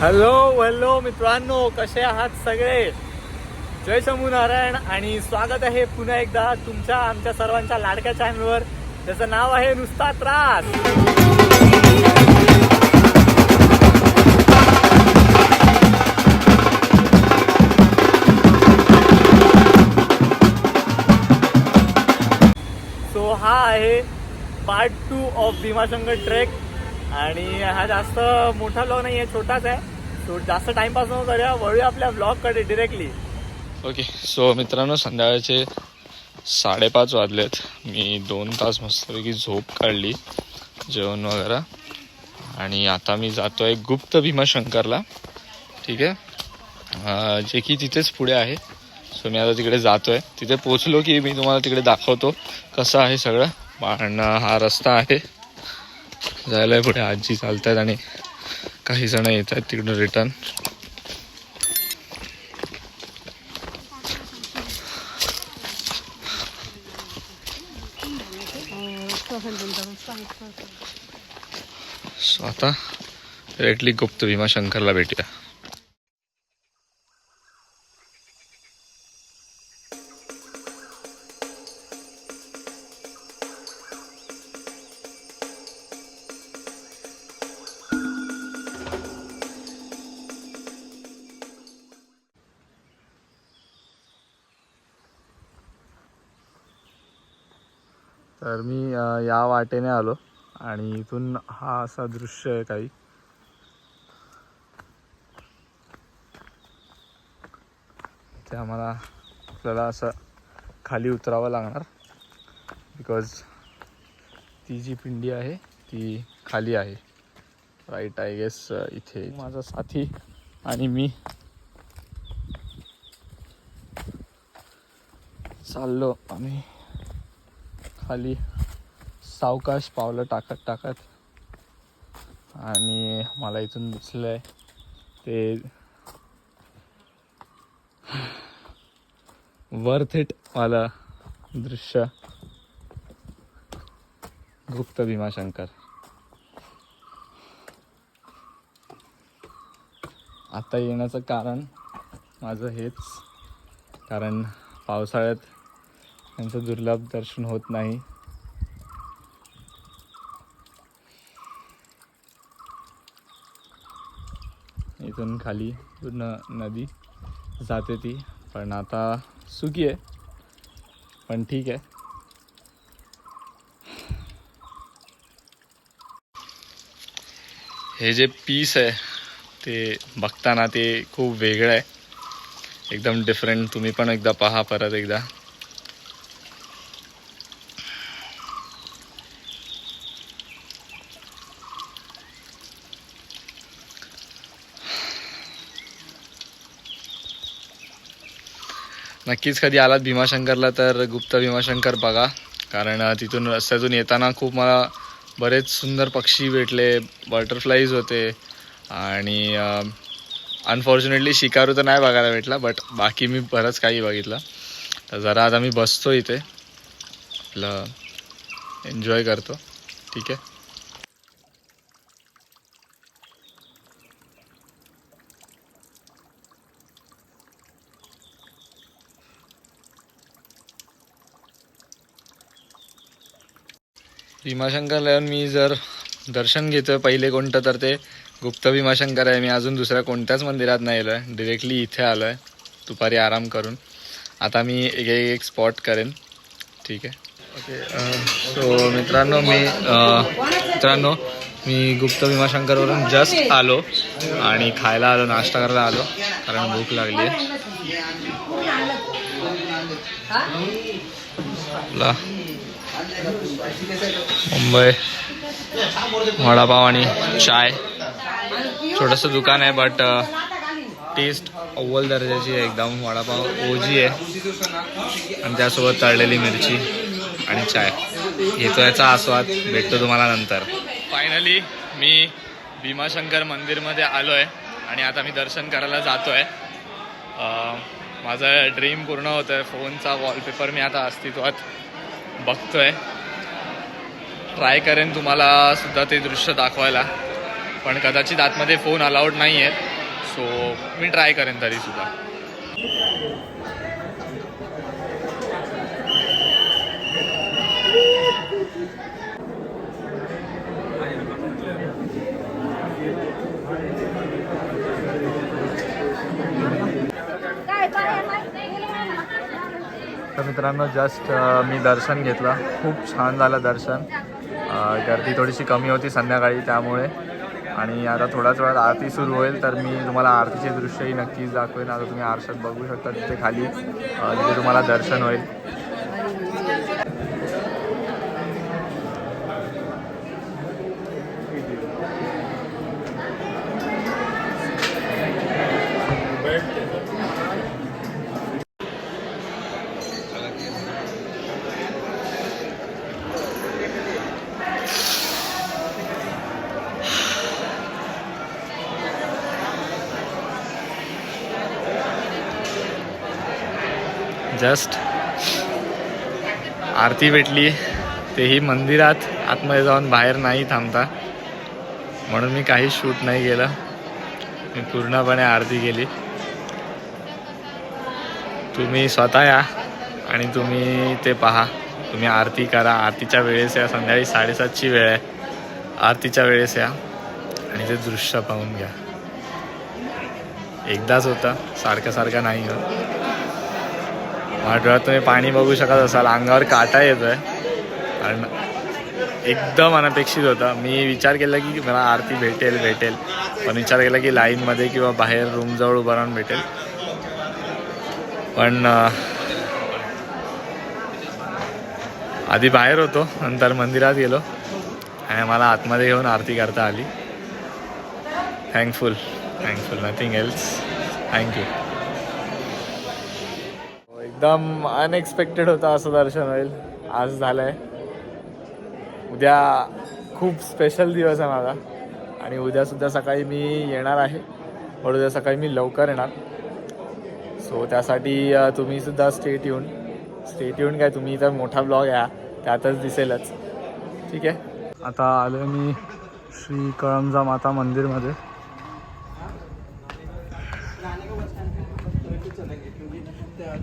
Hello मित्रांनो, कसे आहात सगळे? जय शंभू नारायण आणि स्वागत आहे पुन्हा एकदा तुमच्या आमच्या सर्वांच्या लाडक्या चॅनलवर, त्याचं नाव आहे नुसता त्रास. सो हा आहे पार्ट 2 ऑफ भीमाशंकर ट्रेक. आणि हा जास्त मोठा ब्लॉग नाही आहे, छोटाच आहे. सो जास्त टाइमपास न करूया, वळूया आपल्या ब्लॉगकडे डिरेक्टली. ओके. सो मित्रांनो, संध्याकाळचे 5:30 वाजलेत. मी 2 तास मस्तपैकी झोप काढली, जेवण वगैरे, आणि आता मी जातो आहे गुप्त भीमाशंकरला. ठीक आहे, जे की तिथेच पुढे आहे. सो मी आता तिकडे जातो आहे. तिथे पोचलो की मी तुम्हाला तिकडे दाखवतो कसं आहे सगळं. पण हा रस्ता आहे जायला आहे पुढे. आजी चालत आहेत आणि काही जण येत आहेत तिकडून रिटर्न. सो आता डायरेक्टली गुप्त भीमाशंकरला भेटूया. तर मी या वाटेने आलो आणि इथून हा असा दृश्य आहे काही. ते आपल्याला असं खाली उतरावं लागणार, बिकॉज ती जी पिंडी आहे ती खाली आहे. Right, I guess. इथे माझा साथी आणि मी चाललो आम्ही खाली सावकाश पावलं टाकत. आणि मला इथून दिसलंय ते वर्थ इट वाला दृश्य, गुप्त भीमाशंकर. आता येण्याचं कारण माझं हेच, कारण पावसाळ्यात त्यांचं दुर्लभ दर्शन होत नाही. इथून खाली पूर्ण नदी जाते ती, पण आता सुकी आहे, पण ठीक आहे. हे जे पीस आहे ते बघताना ते खूप वेगळं आहे, एकदम डिफरंट. तुम्ही पण एकदा पहा परत एकदा. नक्कीच कधी आलात भीमाशंकरला तर गुप्त भीमाशंकर बघा, कारण तिथून रस्त्यातून येताना खूप मला बरेच सुंदर पक्षी भेटले, बटरफ्लाईज होते, आणि अनफॉर्च्युनेटली शिकारू तर नाही बघायला भेटला, बट बाकी मी बरंच काही बघितलं. तर जरा आता मी बसतो इथे, आपलं एन्जॉय करतो. ठीक आहे. भीमाशंकरला येऊन मी जर दर्शन घेतोय पहिले कोणतं, तर ते गुप्त भीमाशंकर आहे. मी अजून दुसऱ्या कोणत्याच मंदिरात नाही आलो आहे, डिरेक्टली इथे आलो आहे दुपारी आराम करून. आता मी एक स्पॉट करेन. ठीक आहे. ओके. सो मित्रांनो, मी गुप्त भीमाशंकरवरून जस्ट आलो आणि खायला आलो, नाश्ता करायला आलो, कारण भूक लागली आहे. मुंबई वडापाव आणि चाय, छोटंसं दुकान आहे, बट टेस्ट अव्वल दर्जाची आहे एकदम. वडापाव ओजी आहे आणि त्यासोबत तळलेली मिरची आणि चाय. घेतो याचा आस्वाद, भेटतो तुम्हाला नंतर. फायनली मी भीमाशंकर मंदिरमध्ये आलो आहे आणि आता मी दर्शन करायला जातो आहे. माझं ड्रीम पूर्ण होतं आहे. फोनचा वॉलपेपर मी आता अस्तित्वात बघतो आहे. ट्राय करेन तुम्हाला सुद्धा ते दृश्य दाखवायला, पण कदाचित आतमध्ये फोन अलाउड नाही आहेत. सो मी ट्राय करेन तरीसुद्धा. तर मित्रांनो जस्ट मी दर्शन घेतलं. खूप छान झालं दर्शन. गर्दी थोडीशी कमी होती संध्याकाळी त्यामुळे. आणि आता थोड्याच वेळात आरती सुरू होईल तर मी तुम्हाला आरतीचे दृश्यही नक्कीच दाखवेन. आता तुम्ही आरशात बघू शकता तिथे खाली तिथे तुम्हाला दर्शन होईल. जस्ट आरती भेटली, तेही मंदिरात आतमध्ये जाऊन, बाहेर नाही थांबता. म्हणून मी काही शूट नाही केलं. मी पूर्णपणे आरती केली. तुम्ही स्वतः या आणि तुम्ही ते पहा. तुम्ही आरती करा. आरतीच्या वेळेस या. संध्याकाळी 7:30ची वेळ आहे. आरतीच्या वेळेस या आणि ते दृश्य पाहून घ्या. एकदाच होतं, सारखं सारखं नाही होत. माझ्या डोळ्यात तुम्ही पाणी बघू शकत असाल. अंगावर काटा येतो आहे कारण एकदम अनपेक्षित होतं. मी विचार केला की मला आरती भेटेल पण विचार केला की लाईनमध्ये किंवा बाहेर रूमजवळ उभं राहून भेटेल. पण आधी बाहेर होतो, नंतर मंदिरात गेलो आणि मला आतमध्ये घेऊन आरती करता आली. Thankful nothing else. थँक्यू. एकदम अनएक्सपेक्टेड होतं असं दर्शन होईल. आज झालं आहे. उद्या खूप स्पेशल दिवस आहे माझा आणि उद्यासुद्धा सकाळी मी येणार आहे. पण उद्या सकाळी मी लवकर येणार. सो त्यासाठी तुम्हीसुद्धा स्टे ट्यून काय तुम्ही इथं मोठा ब्लॉग आहे त्यातच दिसेलच. ठीक आहे. आता आलो मी श्री कळमजा माता मंदिरमध्ये.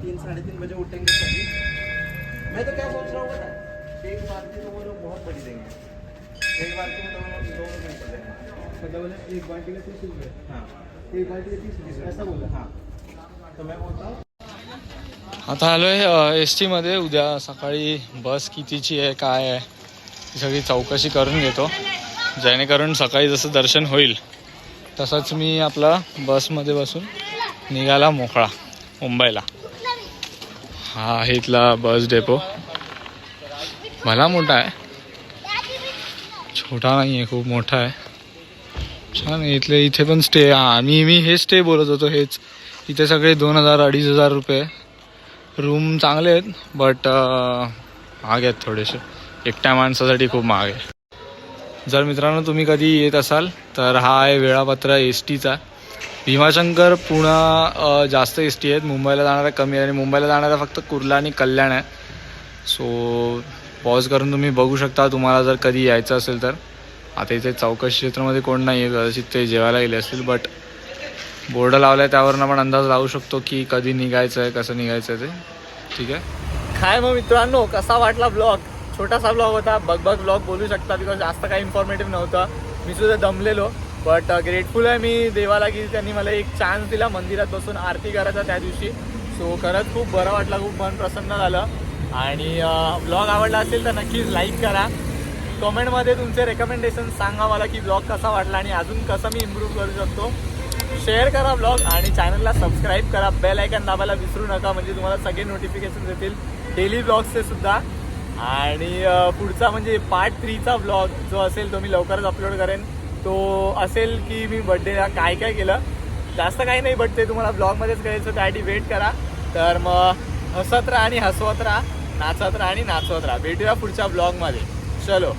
तीन 3:30 बजे उठेंगे सभी. मैं तो क्या सोच रहा हूँ पता है, एक बार की तो वो लोग बहुत बड़ी देंगे. एक बार की मतलब दोनों में कर देंगे. मतलब एक बाल्टी का 30 रुपये. हाँ, एक बाल्टी का 30 रुपये ऐसा बोला. हाँ, तो मैं बोलता हूँ. आता आलो आहे STमध्ये. उद्या सकाळी बस कितीची आहे काय आहे ही सगळी चौकशी करून घेतो, जेणेकरून सकाळी जसं दर्शन होईल तसंच मी आपला बसमध्ये बसून निघाला मोकळा मुंबईला. हा आहे इथला बस डेपो. भला मोठा आहे, छोटा नाही आहे, खूप मोठा आहे. छान आहे. इथे पण स्टे. मी हे स्टे बोलत होतो हेच. इथे सगळे 2,000-2,500 रुपये. रूम चांगले आहेत बट महाग आहेत थोडेसे. एकट्या माणसासाठी खूप महाग आहे. जर मित्रांनो तुम्ही कधी येत असाल तर हा आहे वेळापत्र STचा. भीमाशंकर पुणे जास्त ST आहेत. मुंबईला जाणारा कमी आहे आणि मुंबईला जाणारा फक्त कुर्ला आणि कल्याण आहे. सो पॉज करून तुम्ही बघू शकता तुम्हाला जर कधी यायचं असेल तर. आता इथे चौकशी क्षेत्रामध्ये कोण नाही आहे, कदाचित ते जेवायला गेले असतील. बट बोर्ड लावला आहे त्यावरनं पण अंदाज लावू शकतो की कधी निघायचं आहे, कसं निघायचं आहे ते. ठीक आहे. काय मग मित्रांनो कसा वाटला ब्लॉग? छोटासा ब्लॉग होता. बघ ब्लॉग बोलू शकता बिकॉज जास्त काही इन्फॉर्मेटिव्ह नव्हतं. मी सुद्धा दमलेलो बट ग्रेटफुल आहे मी देवाला की त्यांनी मला एक चान्स दिला मंदिरात बसून आरती करायचा त्या दिवशी. सो खरंच खूप बरं वाटलं, खूप मन प्रसन्न झालं. आणि ब्लॉग आवडला असेल तर नक्कीच लाईक करा. कमेंटमध्ये तुमचे रेकमेंडेशन सांगा मला की ब्लॉग कसा वाटला आणि अजून कसं मी इम्प्रूव्ह करू शकतो. शेअर करा ब्लॉग आणि चॅनलला सबस्क्राईब करा. बेल आयकॉन दाबायला विसरू नका म्हणजे तुम्हाला सगळे नोटिफिकेशन येतील डेली ब्लॉग्सचे सुद्धा. आणि पुढचा म्हणजे पार्ट 3चा ब्लॉग जो असेल तो मी लवकरच अपलोड करेन. तो असेल की मी बड्डेला काय काय केलं, जास्त काही नाही बट ते तुम्हाला ब्लॉगमध्येच कळेल. त्यासाठी वेट करा. तर मग हसत राहा आणि हसवत राहा, नाचत राहा आणि नाचवत राहा. भेटूया पुढच्या ब्लॉगमध्ये. चलो.